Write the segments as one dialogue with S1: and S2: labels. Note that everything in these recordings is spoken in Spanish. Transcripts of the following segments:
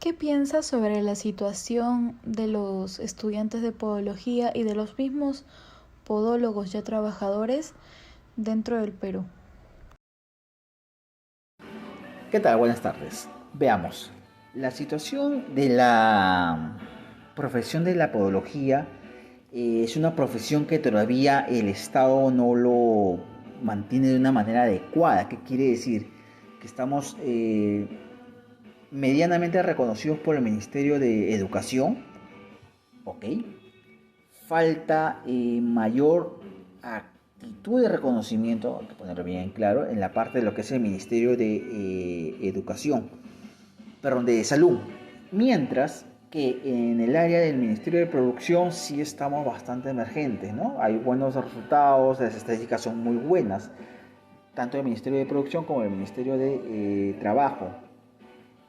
S1: ¿Qué piensas sobre la situación de los estudiantes de podología y de los mismos podólogos ya trabajadores dentro del Perú?
S2: ¿Qué tal? Buenas tardes. Veamos. La situación de la profesión de la podología es una profesión que todavía el Estado no lo mantiene de una manera adecuada. ¿Qué quiere decir? Que estamos medianamente reconocidos por el Ministerio de Educación, ¿ok? Falta mayor actitud de reconocimiento, hay que ponerlo bien claro, en la parte de lo que es el Ministerio de Educación, perdón, de Salud. Mientras que en el área del Ministerio de Producción sí estamos bastante emergentes, ¿no? Hay buenos resultados, las estadísticas son muy buenas, tanto del Ministerio de Producción como del Ministerio de Trabajo,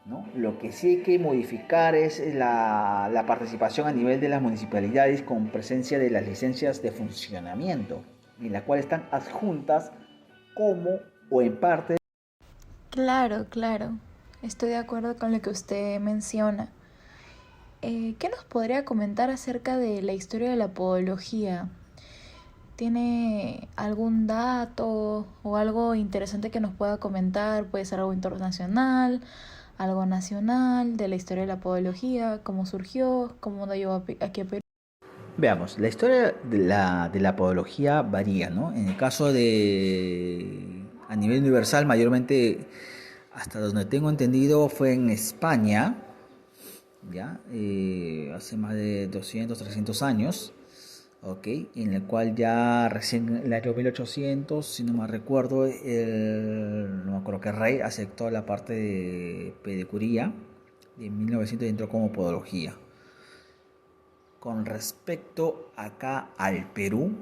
S2: ¿no? Lo que sí hay que modificar es la participación a nivel de las municipalidades con presencia de las licencias de funcionamiento, en la cual están adjuntas como o en parte.
S1: Claro, claro. Estoy de acuerdo con lo que usted menciona. ¿Qué nos podría comentar acerca de la historia de la podología? ¿Tiene algún dato o algo interesante que nos pueda comentar? Puede ser algo internacional, algo nacional, de la historia de la podología, cómo surgió, cómo nos llegó aquí a Perú.
S2: Veamos, la historia de la podología varía, ¿no? En el caso de a nivel universal, mayormente, hasta donde tengo entendido, fue en España, ¿ya? Hace más de 200, 300 años. Ok, en el cual ya recién en el año 1800, si no me recuerdo, no me acuerdo qué rey aceptó la parte de pedicuría y en 1900 entró como podología. Con respecto acá al Perú,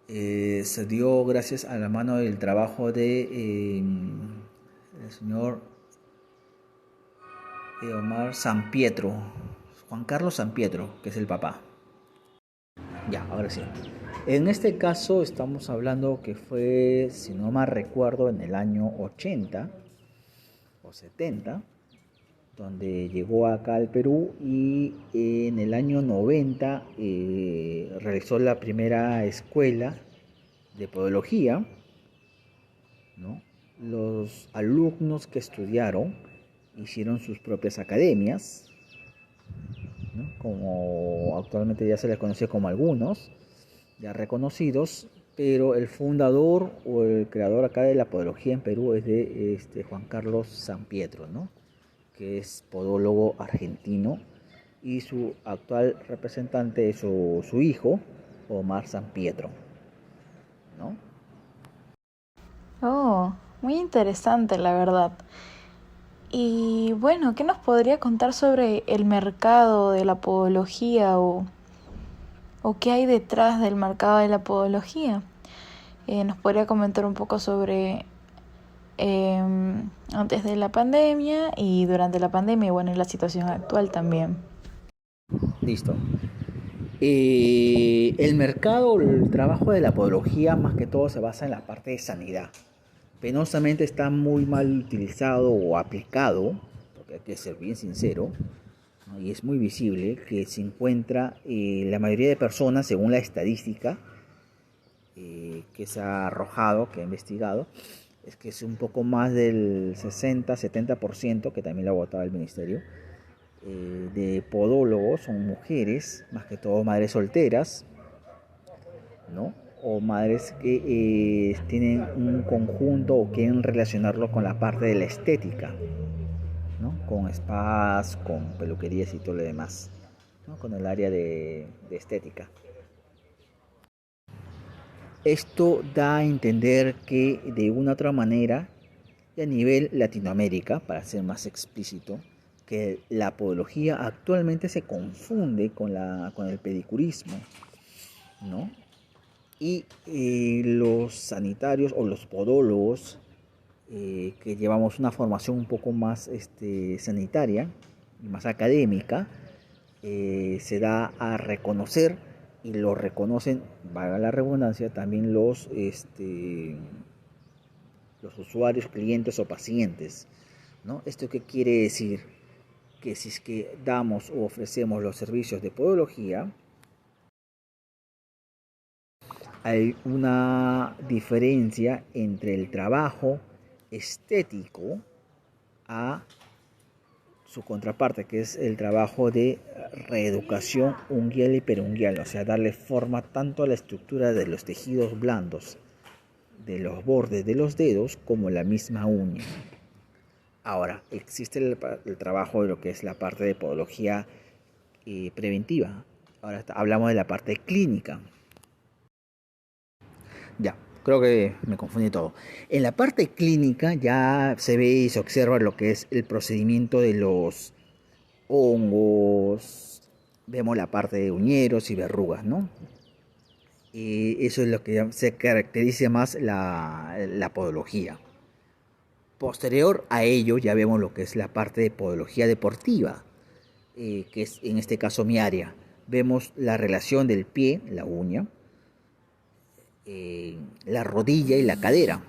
S2: se dio gracias a la mano del trabajo de el señor Omar San Pietro, Juan Carlos San Pietro, que es el papá. Ya, ahora sí. En este caso estamos hablando que fue, si no mal recuerdo, en el año 80 o 70, donde llegó acá al Perú y en el año 90 realizó la primera escuela de podología, ¿no? Los alumnos que estudiaron hicieron sus propias academias, ¿no? Como actualmente ya se les conoce como algunos, ya reconocidos, pero el fundador o el creador acá de la podología en Perú es de Juan Carlos San Pietro, ¿no? Que es podólogo argentino, y su actual representante es su hijo, Omar San Pietro, ¿no?
S1: Oh, muy interesante, la verdad. Y bueno, ¿qué nos podría contar sobre el mercado de la podología o qué hay detrás del mercado de la podología? ¿Nos podría comentar un poco sobre antes de la pandemia y durante la pandemia y bueno, en la situación actual también?
S2: Listo. El mercado, el trabajo de la podología más que todo se basa en la parte de sanidad. Penosamente está muy mal utilizado o aplicado, porque hay que ser bien sincero, ¿no? Y es muy visible que se encuentra la mayoría de personas, según la estadística que se ha arrojado, que ha investigado, es que es un poco más del 60-70%, que también lo ha votado el ministerio, de podólogos son mujeres, más que todo madres solteras, ¿no? O madres que tienen un conjunto o quieren relacionarlo con la parte de la estética, ¿no? Con spas, con peluquerías y todo lo demás, ¿no? Con el área de estética. Esto da a entender que de una u otra manera, y a nivel Latinoamérica, para ser más explícito, que la podología actualmente se confunde con el pedicurismo, ¿no? Y los sanitarios o los podólogos que llevamos una formación un poco más sanitaria y más académica, se da a reconocer y lo reconocen, valga la redundancia, también los usuarios, clientes o pacientes, ¿no? ¿Esto qué quiere decir? que si es que damos o ofrecemos los servicios de podología, hay una diferencia entre el trabajo estético a su contraparte, que es el trabajo de reeducación unguial y perunguial, o sea, darle forma tanto a la estructura de los tejidos blandos de los bordes de los dedos como la misma uña. Ahora, existe el trabajo de lo que es la parte de podología preventiva. Ahora hablamos de la parte clínica. Ya, creo que me confundí todo. En la parte clínica ya se ve y se observa lo que es el procedimiento de los hongos, vemos la parte de uñeros y verrugas, ¿no? Eso es lo que se caracteriza más la podología. Posterior a ello ya vemos lo que es la parte de podología deportiva, que es en este caso mi área. Vemos la relación del pie, la uña, la rodilla y la cadera,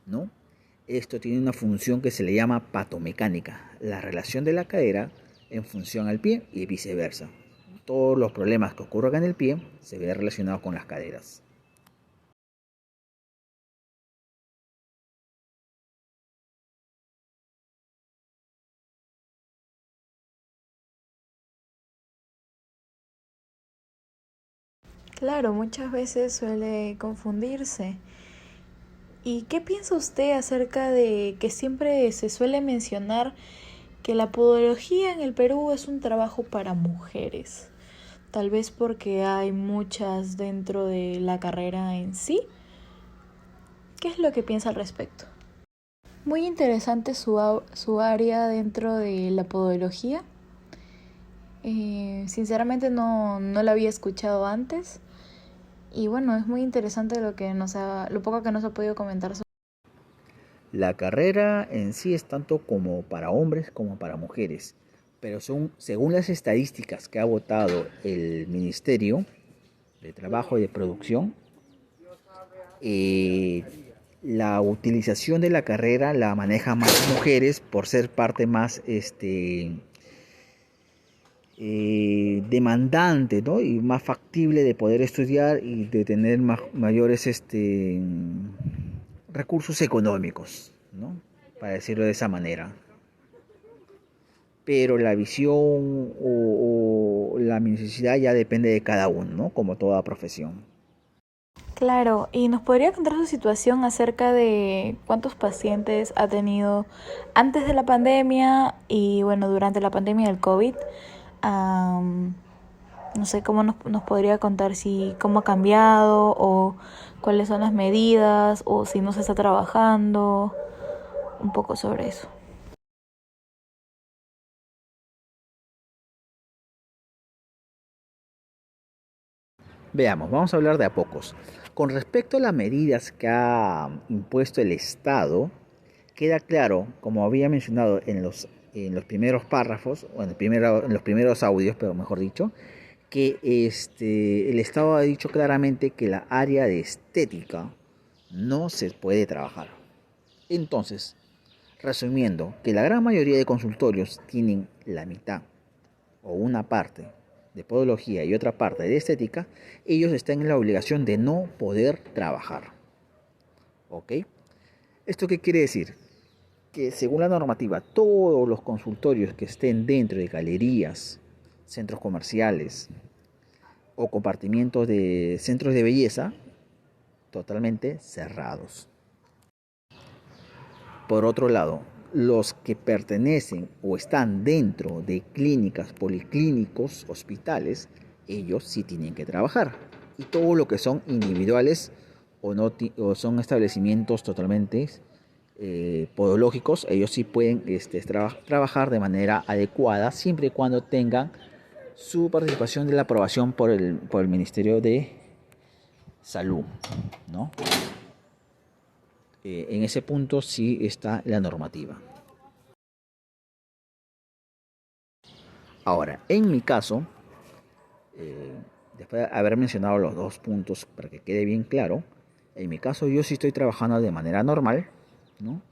S2: ¿no? Esto tiene una función que se le llama patomecánica, la relación de la cadera en función al pie y viceversa. Todos los problemas que ocurran en el pie se ven relacionados con las caderas.
S1: Claro, muchas veces suele confundirse. ¿Y qué piensa usted acerca de que siempre se suele mencionar que la podología en el Perú es un trabajo para mujeres? Tal vez porque hay muchas dentro de la carrera en sí. ¿Qué es lo que piensa al respecto? Muy interesante su área dentro de la podología. Sinceramente no la había escuchado antes. Y bueno, es muy interesante lo poco que nos ha podido comentar sobre.
S2: La carrera en sí es tanto como para hombres como para mujeres, pero según las estadísticas que ha votado el Ministerio de Trabajo y de Producción, eh, la utilización de la carrera la manejan más mujeres por ser parte más demandante, ¿no? Y más factible de poder estudiar y de tener mayores recursos económicos, ¿no? Para decirlo de esa manera. Pero la visión o la necesidad ya depende de cada uno, ¿no? Como toda profesión.
S1: Claro, ¿y nos podría contar su situación acerca de cuántos pacientes ha tenido antes de la pandemia y bueno, durante la pandemia del COVID? Am, no sé cómo nos podría contar si cómo ha cambiado o cuáles son las medidas o si no se está trabajando, un poco sobre eso.
S2: Veamos, vamos a hablar de a pocos. Con respecto a las medidas que ha impuesto el Estado, queda claro, como había mencionado en los primeros párrafos, o en los primeros audios, pero mejor dicho, que el Estado ha dicho claramente que la área de estética no se puede trabajar. Entonces, resumiendo, que la gran mayoría de consultorios tienen la mitad o una parte de podología y otra parte de estética, ellos están en la obligación de no poder trabajar. ¿Ok? ¿Esto qué quiere decir? Que según la normativa, todos los consultorios que estén dentro de galerías, centros comerciales o compartimientos de centros de belleza, totalmente cerrados. Por otro lado, los que pertenecen o están dentro de clínicas, policlínicos, hospitales, ellos sí tienen que trabajar. Y todo lo que son individuales o son establecimientos totalmente podológicos, ellos sí pueden trabajar de manera adecuada siempre y cuando tengan su participación de la aprobación por el Ministerio de Salud, ¿no? En ese punto sí está la normativa. Ahora, en mi caso, eh, después de haber mencionado los dos puntos para que quede bien claro, en mi caso yo sí estoy trabajando de manera normal, ¿no?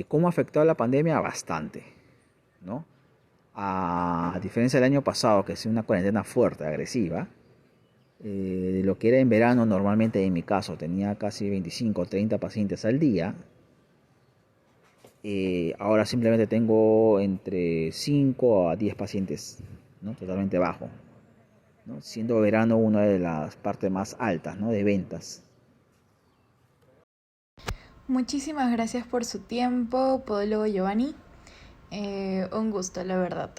S2: ¿Cómo ha afectado la pandemia? Bastante. ¿no? A diferencia del año pasado, que es una cuarentena fuerte, agresiva, lo que era en verano normalmente en mi caso, tenía casi 25 o 30 pacientes al día. Ahora simplemente tengo entre 5 a 10 pacientes, ¿no? Totalmente bajo, ¿no? Siendo verano una de las partes más altas, ¿no? De ventas.
S1: Muchísimas gracias por su tiempo, podólogo Giovanni. Un gusto, la verdad.